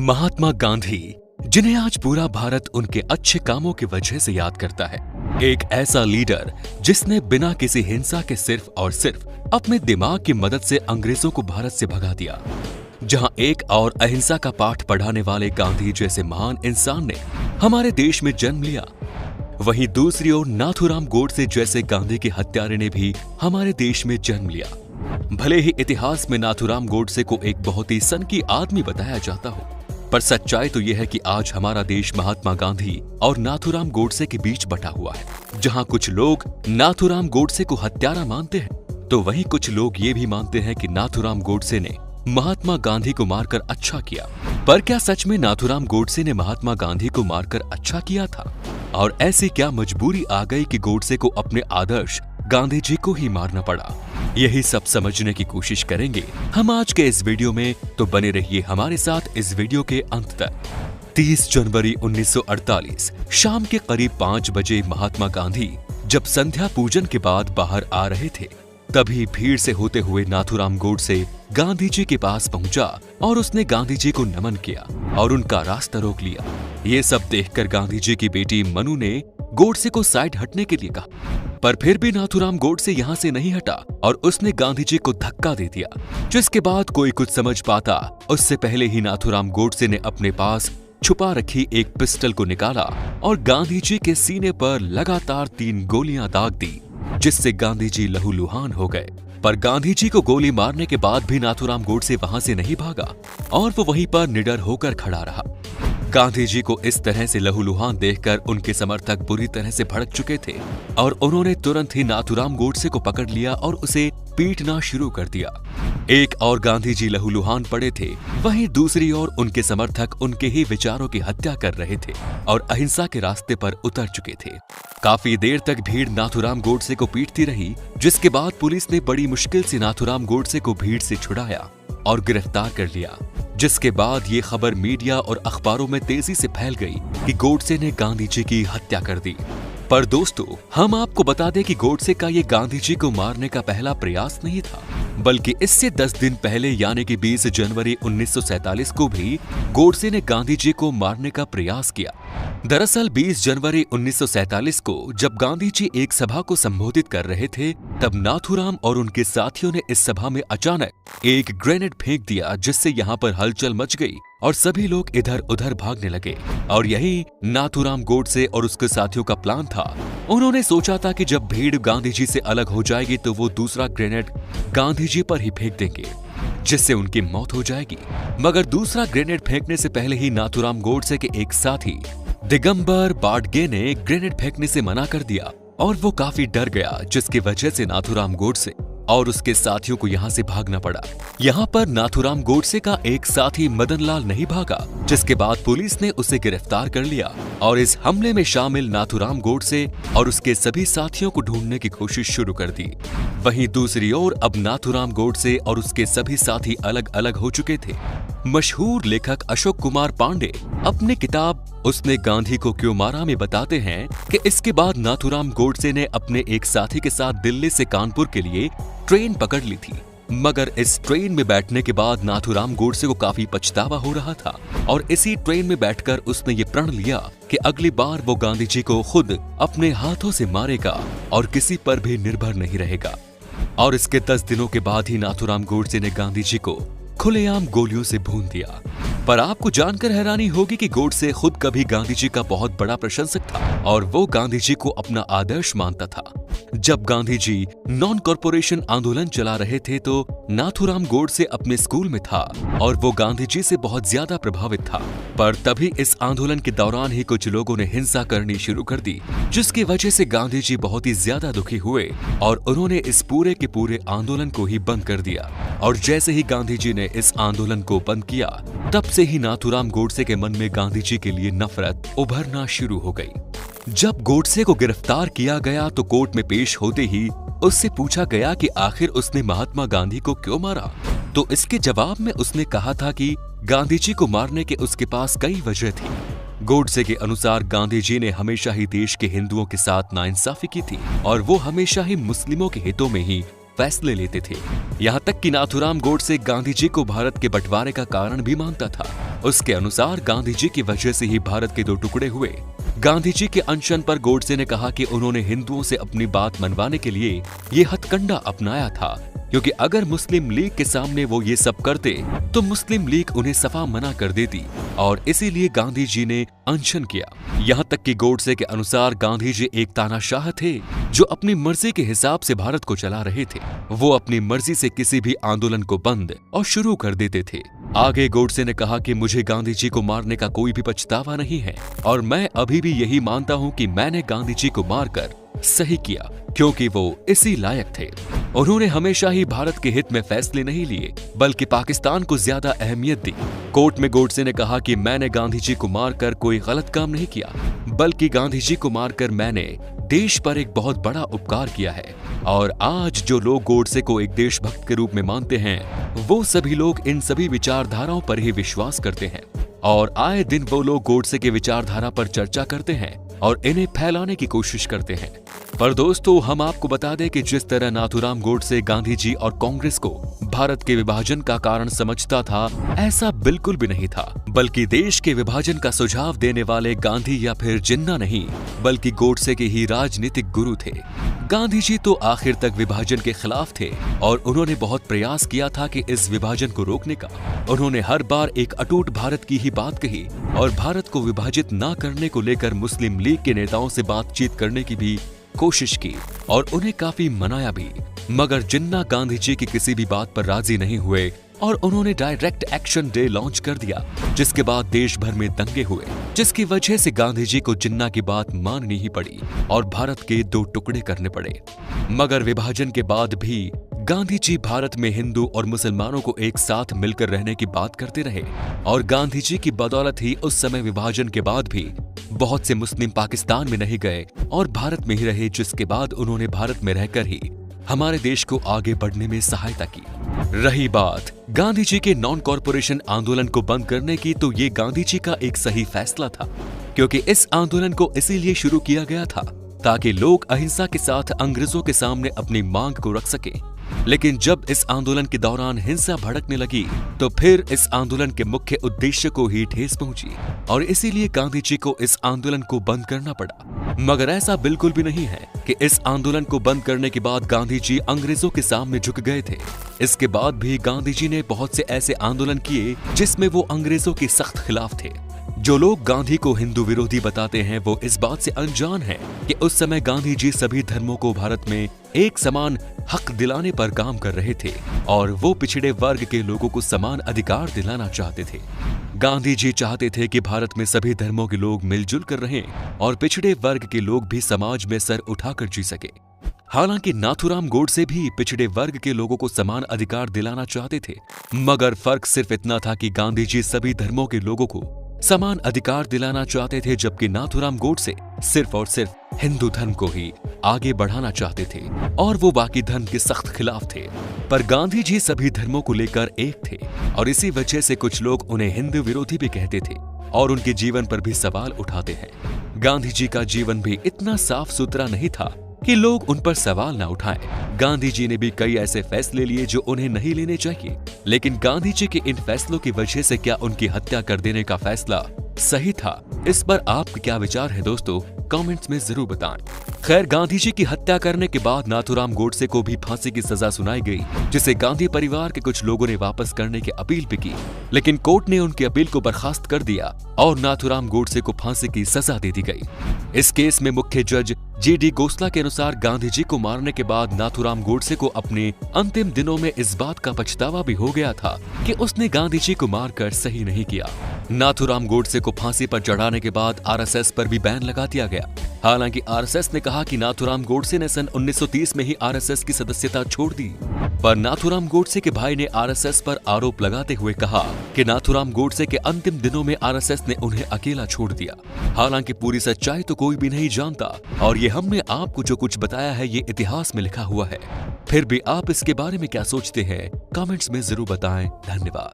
महात्मा गांधी, जिन्हें आज पूरा भारत उनके अच्छे कामों की वजह से याद करता है, एक ऐसा लीडर जिसने बिना किसी हिंसा के सिर्फ और सिर्फ अपने दिमाग की मदद से अंग्रेजों को भारत से भगा दिया। जहां एक और अहिंसा का पाठ पढ़ाने वाले गांधी जैसे महान इंसान ने हमारे देश में जन्म लिया, वहीं दूसरी ओर नाथूराम गोडसे जैसे गांधी के हत्यारे ने भी हमारे देश में जन्म लिया। भले ही इतिहास में नाथूराम गोडसे को एक बहुत ही सनकी आदमी बताया जाता हो, पर सच्चाई तो यह है कि आज हमारा देश महात्मा गांधी और नाथूराम गोडसे के बीच बटा हुआ है। जहां कुछ लोग नाथूराम गोडसे को हत्यारा मानते हैं, तो वहीं कुछ लोग ये भी मानते हैं कि नाथूराम गोडसे ने महात्मा गांधी को मारकर अच्छा किया। पर क्या सच में नाथूराम गोडसे ने महात्मा गांधी को मारकर अच्छा किया था? और ऐसी क्या मजबूरी आ गई कि गोडसे को अपने आदर्श गांधी जी को ही मारना पड़ा? यही सब समझने की कोशिश करेंगे हम आज के इस वीडियो में, तो बने रहिए हमारे साथ इस वीडियो के अंत तक। 30 जनवरी 1948 शाम के करीब 5 बजे महात्मा गांधी जब संध्या पूजन के बाद बाहर आ रहे थे, तभी भीड़ से होते हुए नाथूराम गोडसे गांधी जी के पास पहुंचा और उसने गांधी जी को नमन किया और उनका रास्ता रोक लिया। ये सब देखकर गांधी जी की बेटी मनु ने गोडसे को साइड हटने के लिए कहा, पर फिर भी नाथूराम गोडसे यहाँ से नहीं हटा और उसने गांधी जी को धक्का दे दिया। जिसके बाद कोई कुछ समझ पाता उससे पहले ही नाथूराम गोडसे ने अपने पास छुपा रखी एक पिस्टल को निकाला और गांधी जी के सीने पर लगातार 3 गोलियां दाग दी, जिससे गांधी जी लहूलुहान हो गए। पर गांधी जी को गोली मारने के बाद भी नाथूराम गोडसे वहां से नहीं भागा और वो वहीं पर निडर होकर खड़ा रहा। गांधी जी को इस तरह से लहूलुहान देखकर उनके समर्थक बुरी तरह से भड़क चुके थे और उन्होंने तुरंत ही नाथूराम गोडसे को पकड़ लिया और उसे पीटना शुरू कर दिया। एक और गांधी जी लहूलुहान पड़े थे, वहीं दूसरी ओर उनके समर्थक उनके ही विचारों की हत्या कर रहे थे और अहिंसा के रास्ते पर उतर चुके थे। काफी देर तक भीड़ नाथूराम गोडसे को पीटती रही, जिसके बाद पुलिस ने बड़ी मुश्किल से नाथूराम गोडसे को भीड़ से छुड़ाया और गिरफ्तार कर लिया। जिसके बाद ये खबर मीडिया और अखबारों में तेजी से फैल गई कि गोडसे ने गांधी जी की हत्या कर दी। पर दोस्तों, हम आपको बता दें कि गोडसे का ये गांधी जी को मारने का पहला प्रयास नहीं था, बल्कि इससे 10 दिन पहले यानी कि 20 जनवरी 1947 को भी गोडसे ने गांधी जी को मारने का प्रयास किया। दरअसल 20 जनवरी 1947 को जब गांधी जी एक सभा को संबोधित कर रहे थे, तब नाथूराम और उनके साथियों ने इस सभा में अचानक एक ग्रेनेड फेंक दिया, जिससे यहाँ पर हलचल मच गई और सभी लोग इधर उधर भागने लगे। और यही नाथूराम गोडसे और उसके साथियों का प्लान था। उन्होंने सोचा था कि जब भीड़ गांधी जी से अलग हो जाएगी तो वो दूसरा ग्रेनेड गांधी जी पर ही फेंक देंगे, जिससे उनकी मौत हो जाएगी। मगर दूसरा ग्रेनेड फेंकने से पहले ही नाथूराम गोडसे के एक साथी दिगंबर बाडगे ने ग्रेनेड फेंकने से मना कर दिया और वो काफी डर गया, जिसकी वजह से नाथूराम गोडसे और उसके साथियों को यहाँ से भागना पड़ा। यहाँ पर नाथूराम गोडसे का एक साथी मदन लाल नहीं भागा, जिसके बाद पुलिस ने उसे गिरफ्तार कर लिया और इस हमले में शामिल नाथूराम गोडसे और उसके सभी साथियों को ढूंढने की कोशिश शुरू कर दी। वहीं दूसरी ओर अब नाथूराम गोडसे और उसके सभी साथी अलग अलग हो चुके थे। मशहूर लेखक अशोक कुमार पांडे अपनी किताब उसने गांधी को क्यों मारा में बताते हैं कि इसके बाद नाथूराम गोडसे ने अपने एक साथी के साथ दिल्ली से कानपुर के लिए ट्रेन पकड़ ली थी। मगर इस ट्रेन में बैठने के बाद नाथूराम गोडसे को काफी पछतावा हो रहा था और इसी ट्रेन में बैठकर उसने ये प्रण लिया कि अगली बार वो गांधी जी को खुद अपने हाथों से मारेगा और किसी पर भी निर्भर नहीं रहेगा। और इसके 10 दिनों के बाद ही नाथूराम गोडसे ने गांधी जी को खुलेआम गोलियों से भून दिया। पर आपको जानकर हैरानी होगी कि गोडसे खुद कभी गांधी जी का बहुत बड़ा प्रशंसक था और वो गांधी जी को अपना आदर्श मानता था। जब गांधी जी नॉन कॉर्पोरेशन आंदोलन चला रहे थे तो नाथूराम गोडसे अपने स्कूल में था और वो गांधी जी से बहुत ज्यादा प्रभावित था। पर तभी इस आंदोलन के दौरान ही कुछ लोगों ने हिंसा करनी शुरू कर दी, जिसकी वजह से गांधी जी बहुत ही ज्यादा दुखी हुए और उन्होंने इस पूरे के पूरे आंदोलन को ही बंद कर दिया। और जैसे ही गांधी जी ने इस आंदोलन को बंद किया, तब से ही नाथूराम गोडसे के मन में गांधी जी के लिए नफरत उभरना शुरू हो गई। जब गोडसे को गिरफ्तार किया गया तो कोर्ट में पेश होते ही उससे पूछा गया कि आखिर उसने महात्मा गांधी को क्यों मारा, तो इसके जवाब में उसने कहा था कि गांधी जी को मारने के उसके पास कई वजह थी। गोडसे के अनुसार गांधी जी ने हमेशा ही देश के हिंदुओं के साथ नाइंसाफी की थी और वो हमेशा ही मुस्लिमों के हितों में ही फैसले लेते थे। यहाँ तक कि नाथूराम गोडसे गांधी जी को भारत के बंटवारे का कारण भी मानता था। उसके अनुसार गांधी जी की वजह से ही भारत के 2 टुकड़े हुए। गांधी जी के अनशन पर गोडसे ने कहा कि उन्होंने हिंदुओं से अपनी बात मनवाने के लिए ये हथकंडा अपनाया था, क्योंकि अगर मुस्लिम लीग के सामने वो ये सब करते तो मुस्लिम लीग उन्हें सफा मना कर देती, और इसीलिए गांधी जी ने अनशन किया। यहाँ तक कि गोडसे के अनुसार गांधी जी एक तानाशाह थे जो अपनी मर्जी के हिसाब से भारत को चला रहे थे। वो अपनी मर्जी से किसी भी आंदोलन को बंद और शुरू कर देते थे। आगे गोडसे ने कहा कि मुझे गांधी जी को मारने का कोई भी पछतावा नहीं है, और मैं अभी भी यही मानता हूँ कि मैंने गांधी जी को मारकर सही किया, क्योंकि वो इसी लायक थे। उन्होंने हमेशा ही भारत के हित में फैसले नहीं लिए, बल्कि पाकिस्तान को ज्यादा अहमियत दी। कोर्ट में गोडसे ने कहा कि मैंने गांधी जी को मारकर कोई गलत काम नहीं किया, बल्कि गांधी जी को मारकर मैंने देश पर एक बहुत बड़ा उपकार किया है। और आज जो लोग गोडसे को एक देशभक्त के रूप में मानते हैं, वो सभी लोग इन सभी विचारधाराओं पर ही विश्वास करते हैं, और आए दिन वो लोग गोडसे के विचारधारा पर चर्चा करते हैं और इन्हें फैलाने की कोशिश करते हैं। पर दोस्तों, हम आपको बता दें कि जिस तरह नाथूराम गोडसे गांधी जी और कांग्रेस को भारत के विभाजन का कारण समझता था, ऐसा बिल्कुल भी नहीं था, बल्कि देश के विभाजन का सुझाव देने वाले गांधी या फिर जिन्ना नहीं, बल्कि गोडसे के ही राजनीतिक गुरु थे। गांधी जी तो आखिर तक विभाजन के खिलाफ थे, और उन्होंने बहुत प्रयास किया था कि इस विभाजन को रोकने का। उन्होंने हर बार एक अटूट भारत की ही बात कही, और भारत को विभाजित न करने को लेकर मुस्लिम लीग के नेताओं से बातचीत करने की भी कोशिश की, और उन्हें काफी मनाया भी। मगर जिन्ना गांधी जी की किसी भी बात पर राजी नहीं हुए, और उन्होंने डायरेक्ट एक्शन डे लॉन्च कर दिया, जिसके बाद देश भर में दंगे हुए, जिसकी वजह से गांधी जी को जिन्ना की बात माननी ही पड़ी और भारत के 2 टुकड़े करने पड़े। मगर विभाजन के बाद भी गांधी जी भारत में हिंदू और मुसलमानों को एक साथ मिलकर रहने की बात करते रहे, और गांधी जी की बदौलत ही उस समय विभाजन के बाद भी बहुत से मुस्लिम पाकिस्तान में नहीं गए और भारत में ही रहे, जिसके बाद उन्होंने भारत में रहकर ही हमारे देश को आगे बढ़ने में सहायता की। रही बात गांधी जी के नॉन कॉरपोरेशन आंदोलन को बंद करने की, तो ये गांधी जी का एक सही फैसला था, क्योंकि इस आंदोलन को इसीलिए शुरू किया गया था ताकि लोग अहिंसा के साथ अंग्रेजों के सामने अपनी मांग को रख सके। लेकिन जब इस आंदोलन के दौरान हिंसा भड़कने लगी, तो फिर इस आंदोलन के मुख्य उद्देश्य को ही ठेस पहुंची, और इसीलिए गांधी जी को इस आंदोलन को बंद करना पड़ा। मगर ऐसा बिल्कुल भी नहीं है कि इस आंदोलन को बंद करने के बाद गांधी जी अंग्रेजों के सामने झुक गए थे। इसके बाद भी गांधी जी ने बहुत से ऐसे आंदोलन किए जिसमें वो अंग्रेजों के सख्त खिलाफ थे। जो लोग गांधी को हिंदू विरोधी बताते हैं, वो इस बात से अनजान हैं कि उस समय गांधी जी सभी धर्मों को भारत में एक समान हक दिलाने पर काम कर रहे थे, और वो पिछड़े वर्ग के लोगों को समान अधिकार दिलाना चाहते थे। गांधी जी चाहते थे कि भारत में सभी धर्मों के लोग मिलजुल कर रहें, और पिछड़े वर्ग के लोग भी समाज में सर उठाकर जी सके। हालांकि नाथूराम गोडसे भी पिछड़े वर्ग के लोगों को समान अधिकार दिलाना चाहते थे, मगर फर्क सिर्फ इतना था कि गांधी जी सभी धर्मों के लोगों को समान अधिकार दिलाना चाहते थे, जबकि नाथूराम गोडसे सिर्फ और सिर्फ हिंदू धर्म को ही आगे बढ़ाना चाहते थे, और वो बाकी धर्म के सख्त खिलाफ थे। पर गांधी जी सभी धर्मों को लेकर एक थे, और इसी वजह से कुछ लोग उन्हें हिंदू विरोधी भी कहते थे और उनके जीवन पर भी सवाल उठाते हैं। गांधी जी का जीवन भी इतना साफ सुथरा नहीं था कि लोग उन पर सवाल न उठाएं। गांधी जी ने भी कई ऐसे फैसले लिए जो उन्हें नहीं लेने चाहिए, लेकिन गांधी जी के इन फैसलों की वजह से क्या उनकी हत्या कर देने का फैसला सही था? इस पर आपके क्या विचार है दोस्तों? कमेंट्स में जरूर बताएं। खैर, गांधी जी की हत्या करने के बाद नाथूराम गोडसे को भी फांसी की सजा सुनाई गई, जिसे गांधी परिवार के कुछ लोगों ने वापस करने की अपील भी की, लेकिन कोर्ट ने उनकी अपील को बर्खास्त कर दिया और नाथूराम गोडसे को फांसी की सजा दे दी गई। इस केस में मुख्य जज G.D. गोसला के अनुसार गांधी जी को मारने के बाद नाथूराम गोडसे को अपने अंतिम दिनों में इस बात का पछतावा भी हो गया था कि उसने गांधी जी को मारकर सही नहीं किया। नाथूराम गोडसे को फांसी पर चढ़ाने के बाद आरएसएस पर भी बैन लगा दिया गया। हालांकि आरएसएस ने कहा कि नाथूराम गोडसे ने सन 1930 में ही आरएसएस की सदस्यता छोड़ दी, पर नाथूराम गोडसे के भाई ने आरएसएस पर आरोप लगाते हुए कहा कि नाथूराम गोडसे के अंतिम दिनों में आरएसएस ने उन्हें अकेला छोड़ दिया। हालांकि पूरी सच्चाई तो कोई भी नहीं जानता, और ये हमने आपको जो कुछ बताया है ये इतिहास में लिखा हुआ है। फिर भी आप इसके बारे में क्या सोचते हैं? कमेंट्स में जरूर बताएं। धन्यवाद।